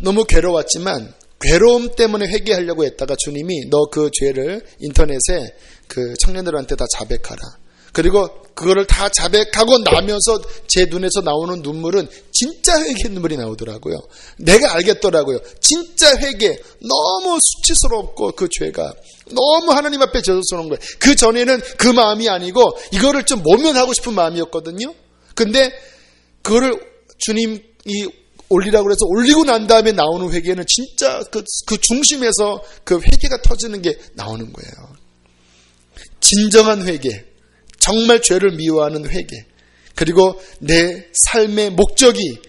Speaker 1: 너무 괴로웠지만 괴로움 때문에 회개하려고 했다가 주님이 너 그 죄를 인터넷에 그 청년들한테 다 자백하라. 그리고 그거를 다 자백하고 나면서 제 눈에서 나오는 눈물은 진짜 회개 눈물이 나오더라고요. 내가 알겠더라고요. 진짜 회개. 너무 수치스럽고 그 죄가 너무 하나님 앞에 저주스러운 거예요. 그 전에는 그 마음이 아니고 이거를 좀 모면하고 싶은 마음이었거든요. 근데 그거를 주님이 올리라고 해서 올리고 난 다음에 나오는 회개는 진짜 그 중심에서 그 회개가 터지는 게 나오는 거예요. 진정한 회개. 정말 죄를 미워하는 회개. 그리고 내 삶의 목적이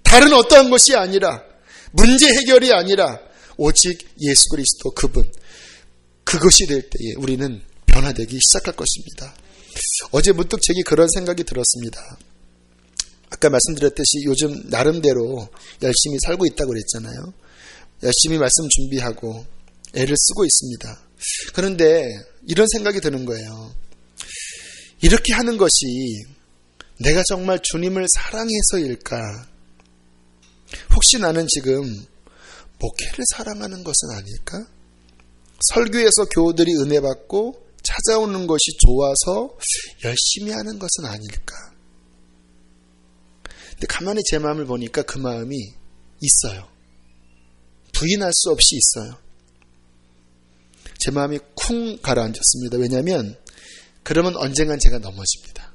Speaker 1: 다른 어떠한 것이 아니라 문제 해결이 아니라 오직 예수 그리스도 그분. 그것이 될 때에 우리는 변화되기 시작할 것입니다. 어제 문득 제게 그런 생각이 들었습니다. 아까 말씀드렸듯이 요즘 나름대로 열심히 살고 있다고 그랬잖아요. 열심히 말씀 준비하고 애를 쓰고 있습니다. 그런데 이런 생각이 드는 거예요. 이렇게 하는 것이 내가 정말 주님을 사랑해서일까? 혹시 나는 지금 목회를 사랑하는 것은 아닐까? 설교에서 교우들이 은혜 받고 찾아오는 것이 좋아서 열심히 하는 것은 아닐까? 근데 가만히 제 마음을 보니까 그 마음이 있어요. 부인할 수 없이 있어요. 제 마음이 쿵 가라앉았습니다. 왜냐하면 그러면 언젠간 제가 넘어집니다.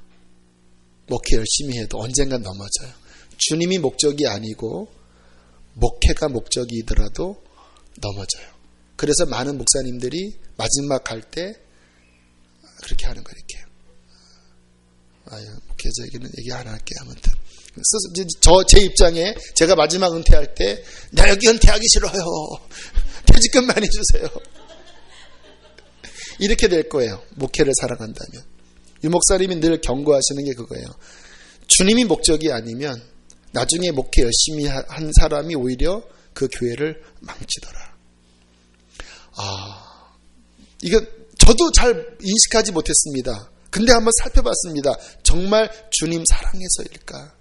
Speaker 1: 목회 열심히 해도 언젠간 넘어져요. 주님이 목적이 아니고 목회가 목적이더라도 넘어져요. 그래서 많은 목사님들이 마지막 갈 때 그렇게 하는 거 이렇게. 목회자에게는 얘기 안 할게요. 아무튼 제 입장에 제가 마지막 은퇴할 때 나 여기 은퇴하기 싫어요. 퇴직금만 해주세요. 이렇게 될 거예요. 목회를 사랑한다면. 유 목사님이 늘 경고하시는 게 그거예요. 주님이 목적이 아니면 나중에 목회 열심히 한 사람이 오히려 그 교회를 망치더라. 이건 저도 잘 인식하지 못했습니다. 근데 한번 살펴봤습니다. 정말 주님 사랑해서일까?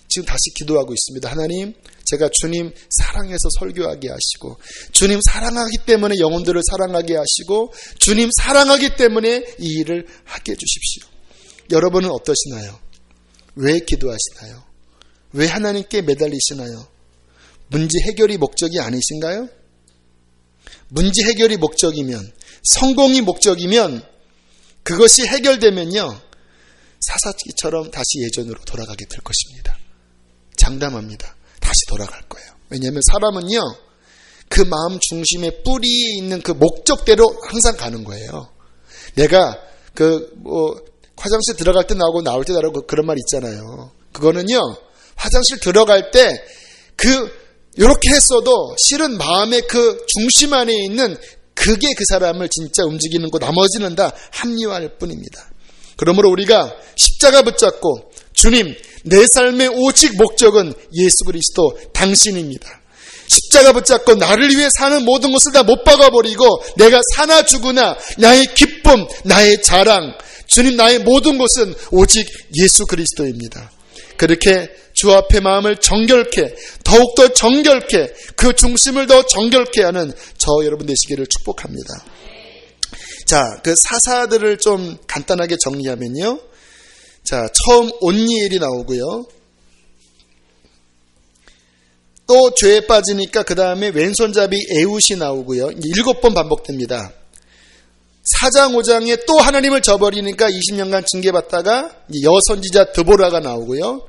Speaker 1: 지금 다시 기도하고 있습니다. 하나님, 제가 주님 사랑해서 설교하게 하시고, 주님 사랑하기 때문에 영혼들을 사랑하게 하시고, 주님 사랑하기 때문에 이 일을 하게 해주십시오. 여러분은 어떠시나요? 왜 기도하시나요? 왜 하나님께 매달리시나요? 문제 해결이 목적이 아니신가요? 문제 해결이 목적이면, 성공이 목적이면, 그것이 해결되면요, 사사기처럼 다시 예전으로 돌아가게 될 것입니다. 장담합니다. 다시 돌아갈 거예요. 왜냐하면 사람은요, 그 마음 중심에 뿌리에 있는 그 목적대로 항상 가는 거예요. 내가 화장실 들어갈 때 나오고 나올 때 나오고 그런 말 있잖아요. 그거는요, 화장실 들어갈 때 이렇게 했어도 실은 마음의 그 중심 안에 있는 그게 그 사람을 진짜 움직이는 거, 나머지는 다 합리화할 뿐입니다. 그러므로 우리가 십자가 붙잡고 주님, 내 삶의 오직 목적은 예수 그리스도 당신입니다. 십자가 붙잡고 나를 위해 사는 모든 것을 다 못 박아버리고 내가 사나 죽으나 나의 기쁨, 나의 자랑, 주님 나의 모든 것은 오직 예수 그리스도입니다. 그렇게 주 앞에 마음을 정결케, 더욱더 정결케, 그 중심을 더 정결케 하는 저 여러분 되시기를 축복합니다. 자, 그 사사들을 좀 간단하게 정리하면요. 자, 처음 온니엘이 나오고요. 또 죄에 빠지니까 그 다음에 왼손잡이 에훗이 나오고요. 7번 반복됩니다. 4장 5장에 또 하나님을 저버리니까 20년간 징계받다가 여선지자 드보라가 나오고요.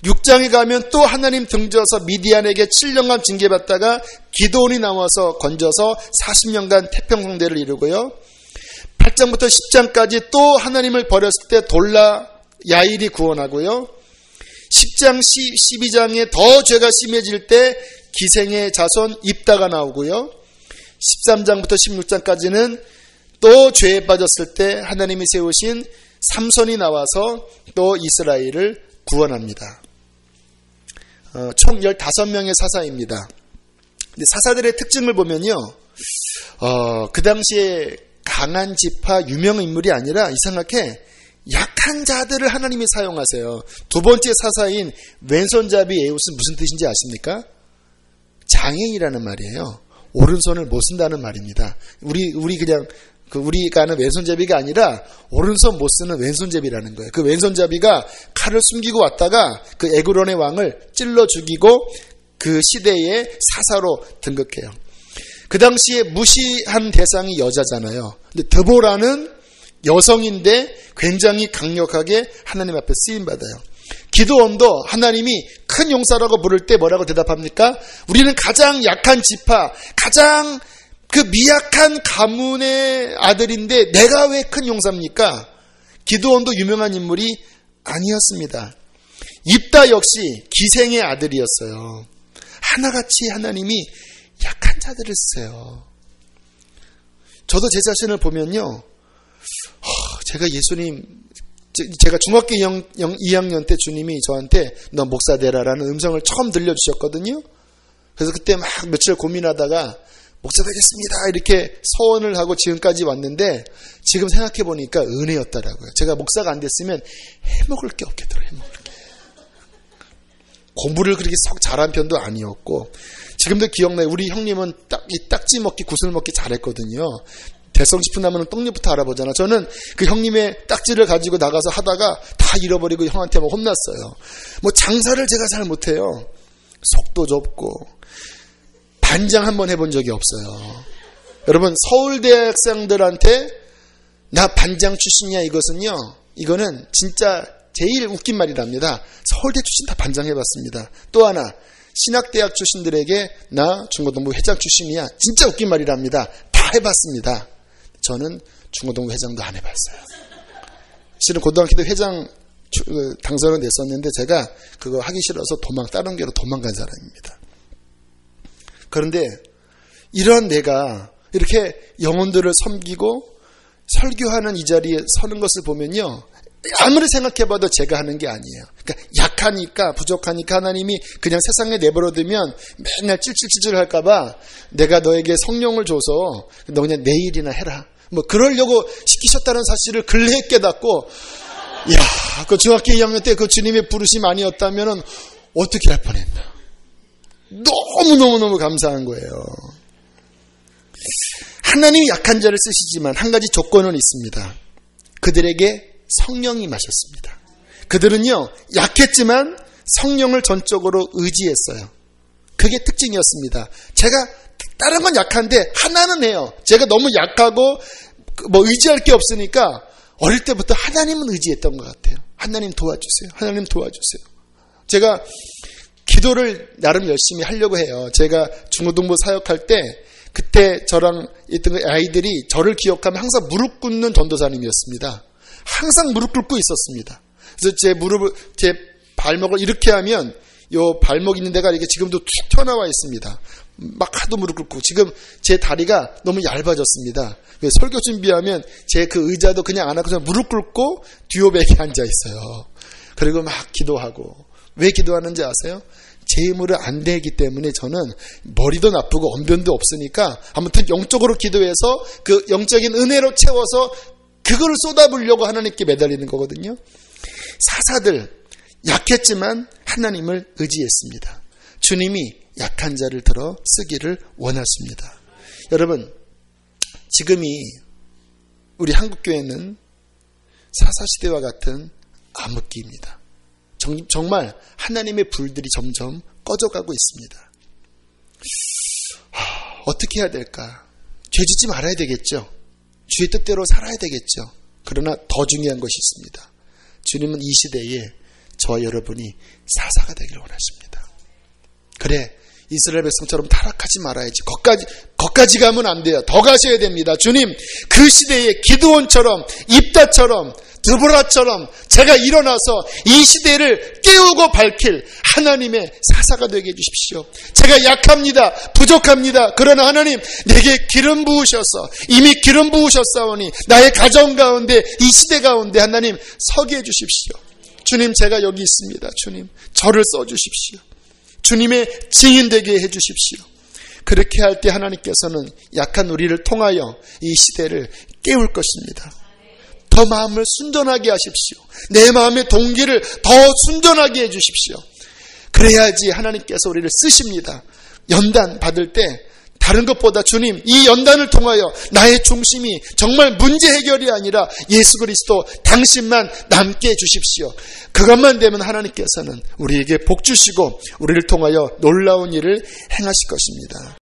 Speaker 1: 6장에 가면 또 하나님 등져서 미디안에게 7년간 징계받다가 기드온이 나와서 건져서 40년간 태평성대를 이루고요. 8장부터 10장까지 또 하나님을 버렸을 때 돌라 야일이 구원하고요. 10장 12장에 더 죄가 심해질 때 기생의 자손 입다가 나오고요. 13장부터 16장까지는 또 죄에 빠졌을 때 하나님이 세우신 삼손이 나와서 또 이스라엘을 구원합니다. 총 15명의 사사입니다. 근데 사사들의 특징을 보면요. 그 당시에 강한 지파 유명 인물이 아니라 이상하게 약한 자들을 하나님이 사용하세요. 두 번째 사사인 왼손잡이 에훗은 무슨 뜻인지 아십니까? 장애인이라는 말이에요. 오른손을 못 쓴다는 말입니다. 우리 그냥 우리가 하는 왼손잡이가 아니라 오른손 못 쓰는 왼손잡이라는 거예요. 그 왼손잡이가 칼을 숨기고 왔다가 그 에그론의 왕을 찔러 죽이고 그 시대의 사사로 등극해요. 그 당시에 무시한 대상이 여자잖아요. 근데 드보라는 여성인데 굉장히 강력하게 하나님 앞에 쓰임받아요. 기드온도 하나님이 큰 용사라고 부를 때 뭐라고 대답합니까? 우리는 가장 약한 지파, 가장 그 미약한 가문의 아들인데 내가 왜 큰 용사입니까? 기드온도 유명한 인물이 아니었습니다. 입다 역시 기생의 아들이었어요. 하나같이 하나님이 약한 자들을 쓰세요. 저도 제 자신을 보면요, 제가 제가 중학교 2학년 때 주님이 저한테 너 목사 되라라는 음성을 처음 들려주셨거든요. 그래서 그때 막 며칠 고민하다가 목사 되겠습니다 이렇게 서원을 하고 지금까지 왔는데, 지금 생각해 보니까 은혜였더라고요. 제가 목사가 안 됐으면 해먹을 게 없겠더라고요. 해먹을 게. 공부를 그렇게 썩 잘한 편도 아니었고, 지금도 기억나요. 우리 형님은 이 딱지 먹기, 구슬 먹기 잘했거든요. 대성 싶은 나무는 떡잎부터 알아보잖아. 저는 그 형님의 딱지를 가지고 나가서 하다가 다 잃어버리고 형한테 막 혼났어요. 뭐 장사를 제가 잘 못해요. 속도 좁고 반장 한번 해본 적이 없어요. 여러분, 서울대 학생들한테 나 반장 출신이야 이거는 진짜 제일 웃긴 말이랍니다. 서울대 출신 다 반장 해봤습니다. 또 하나, 신학대학 출신들에게 나 중고등부 회장 출신이야, 진짜 웃긴 말이랍니다. 다 해봤습니다. 저는 중고등부 회장도 안 해봤어요. 실은 고등학교 때 회장 당선은 됐었는데 제가 그거 하기 싫어서 다른 게로 도망간 사람입니다. 그런데 이런 내가 이렇게 영혼들을 섬기고 설교하는 이 자리에 서는 것을 보면요, 아무리 생각해봐도 제가 하는 게 아니에요. 그러니까 약하니까, 부족하니까 하나님이 그냥 세상에 내버려두면 맨날 찔찔찔찔 할까봐 내가 너에게 성령을 줘서 너 그냥 내일이나 해라, 뭐 그러려고 시키셨다는 사실을 근래에 깨닫고, 이야, 그 중학교 2학년 때 그 주님의 부르심 아니었다면 어떻게 할 뻔했나. 너무너무너무 감사한 거예요. 하나님이 약한 자를 쓰시지만 한 가지 조건은 있습니다. 그들에게 성령이 마셨습니다. 그들은요, 약했지만 성령을 전적으로 의지했어요. 그게 특징이었습니다. 제가 다른 건 약한데 하나는 해요. 제가 너무 약하고 뭐 의지할 게 없으니까 어릴 때부터 하나님은 의지했던 것 같아요. 하나님 도와주세요. 하나님 도와주세요. 제가 기도를 나름 열심히 하려고 해요. 제가 중고등부 사역할 때 그때 저랑 있던 아이들이 저를 기억하면 항상 무릎 꿇는 전도사님이었습니다. 항상 무릎 꿇고 있었습니다. 그래서 제 발목을 이렇게 하면 요 발목 있는 데가 이렇게 지금도 툭 튀어나와 있습니다. 막 하도 무릎 꿇고, 지금 제 다리가 너무 얇아졌습니다. 설교 준비하면 제 그 의자도 그냥 안 하고 그냥 무릎 꿇고 듀오백에 앉아 있어요. 그리고 막 기도하고. 왜 기도하는지 아세요? 제 힘으로 안 되기 때문에. 저는 머리도 나쁘고 언변도 없으니까 아무튼 영적으로 기도해서 그 영적인 은혜로 채워서 그걸 쏟아부으려고 하나님께 매달리는 거거든요. 사사들 약했지만 하나님을 의지했습니다. 주님이 약한 자를 들어 쓰기를 원하십니다. 여러분, 지금이 우리 한국교회는 사사시대와 같은 암흑기입니다. 정말 하나님의 불들이 점점 꺼져가고 있습니다. 어떻게 해야 될까? 죄 짓지 말아야 되겠죠. 주의 뜻대로 살아야 되겠죠. 그러나 더 중요한 것이 있습니다. 주님은 이 시대에 저와 여러분이 사사가 되기를 원하십니다. 그래, 이스라엘 백성처럼 타락하지 말아야지. 거기까지 가면 안 돼요. 더 가셔야 됩니다. 주님, 그 시대에 기드온처럼, 입다처럼, 드보라처럼 제가 일어나서 이 시대를 깨우고 밝힐 하나님의 사사가 되게 해주십시오. 제가 약합니다. 부족합니다. 그러나 하나님, 내게 기름 부으셔서, 이미 기름 부으셨사오니 나의 가정 가운데, 이 시대 가운데 하나님 서게 해주십시오. 주님, 제가 여기 있습니다. 주님, 저를 써주십시오. 주님의 증인 되게 해주십시오. 그렇게 할 때 하나님께서는 약한 우리를 통하여 이 시대를 깨울 것입니다. 더 마음을 순전하게 하십시오. 내 마음의 동기를 더 순전하게 해주십시오. 그래야지 하나님께서 우리를 쓰십니다. 연단 받을 때 다른 것보다 주님, 이 연단을 통하여 나의 중심이 정말 문제 해결이 아니라 예수 그리스도 당신만 남게 해주십시오. 그것만 되면 하나님께서는 우리에게 복 주시고 우리를 통하여 놀라운 일을 행하실 것입니다.